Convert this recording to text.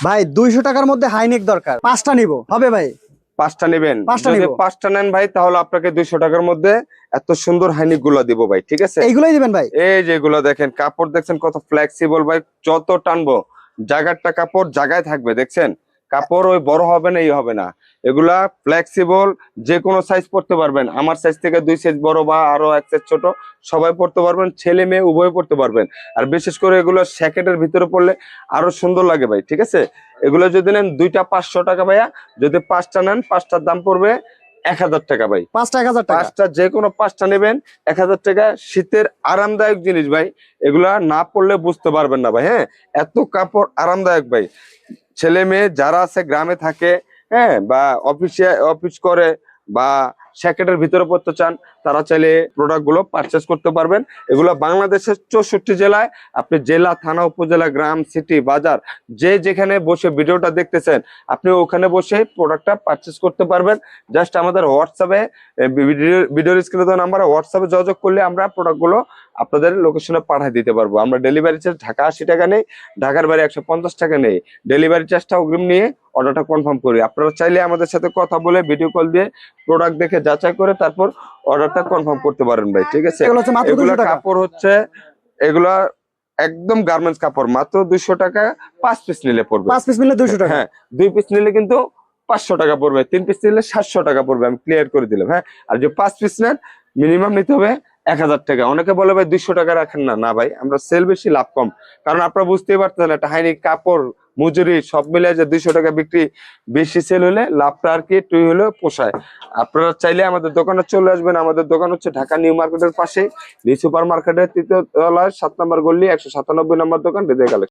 ভাই 200 টাকার মধ্যে হাইনেক দরকার, 5টা নিব, হবে ভাই? 5টা নেবেন? 5টা যদি নিব। 5টা নেন ভাই তাহলে আপনাকে 200 টাকার মধ্যে এত সুন্দর হাইনিক গুলো দিব ভাই, ঠিক আছে? এইগুলোই দিবেন ভাই? এই যেগুলো দেখেন, কাপড় দেখছেন কত ফ্লেক্সিবল ভাই, যত টানবো জায়গাটা কাপড় জায়গায় থাকবে, দেখছেন? কাপড় ওই বড় হবে না, এই হবে না, এগুলা ফ্লেক্সিবল, যে কোনো সাইজ পরতে পারবেন। আমার সাইজ থেকে 2 সাইজ বড় বা আরো 1 সাইজ ছোট সবাই পরতে পারবেন, ছেলে মেয়ে উভয় পরতে পারবেন। আর বিশেষ করে এগুলো স্যাকেটের ভিতরে পরলে আরো সুন্দর লাগে ভাই, ঠিক আছে? এগুলো যদি নেন দুইটা 500 টাকা ভাইয়া, যদি 5টা নেন 5টার দাম পড়বে 1000 টাকা ভাই। 5টা 1000 টাকা। 5টা, যে কোনো 5টা নেবেন 1000 টাকা। শীতের আরামদায়ক জিনিস ভাই, এগুলা না পড়লে বুঝতে পারবেন না ভাই। হ্যাঁ, এত কাপড় আরামদায়ক ভাই। ছেলে মেয়ে যারা আছে গ্রামে থাকে, হ্যাঁ, বা অফিস করে, বা স্যাকেটের ভিতরে পড়তে চান, তারা চাইলে প্রোডাক্ট গুলো পারচেস করতে পারবেন। এগুলো বাংলাদেশের 64 জেলায়, আপনি জেলা, থানা, উপজেলা, গ্রাম, সিটি, বাজার, যে যেখানে বসে ভিডিওটা দেখতেছেন আপনি ওখানে বসে প্রোডাক্টটা পারচেস করতে পারবেন। জাস্ট আমাদের হোয়াটসঅ্যাপে, ভিডিওর স্ক্রিনে দেওয়া নাম্বারে হোয়াটসঅ্যাপে যোগাযোগ করলে আমরা প্রোডাক্ট গুলো আপনাদের লোকেশনে পাঠিয়ে দিতে পারবো। আমরা ডেলিভারি চার্জ ঢাকা 80 টাকা নেই, ঢাকার বাইরে 150 টাকা নেই। ডেলিভারি চার্জটা অগ্রিম নিয়ে অর্ডারটা কনফার্ম করি। আপনারা চাইলে আমাদের সাথে কথা বলে ভিডিও কল দিয়ে প্রোডাক্ট দেখে যাচাই করে তারপর অর্ডারটা কনফার্ম করতে পারেন ভাই, ঠিক আছে? এগুলো হচ্ছে মাত্র 200 এগুলা টাকা। কাপড় হচ্ছে, এগুলা একদম গার্মেন্টস কাপড়, মাত্র 200 টাকা। 5 পিস নিলে পড়বে। 5 পিস নিলে 200 টাকা। হ্যাঁ, 2 পিস নিলে কিন্তু 500 টাকা পড়বে, 3 পিস নিলে 700 টাকা পড়বে, আমি ক্লিয়ার করে দিলাম। হ্যাঁ, আর যে 5 পিস নেন মিনিমাম নিতে হবে 1000 টাকা। অনেকে বলে ভাই 200 টাকা রাখেন না। না ভাই, আমরা সেল বেশি লাভ কম, কারণ আপনারা বুঝতেই পারতেছেন একটা হাইনিক কাপড় মজুরি সব মিলে যে 200 টাকা বিক্রি, বেশি সেল হলে লাভটা আর কি একটু হলেও পোষায়। আপনারা চাইলে আমাদের দোকানে চলে আসবেন। আমাদের দোকান হচ্ছে ঢাকা নিউ মার্কেটের পাশে, নিউ সুপার মার্কেটের 3য় তলায় 7 নম্বর গলি, 197 নম্বর দোকান, রেদে কালেকশন।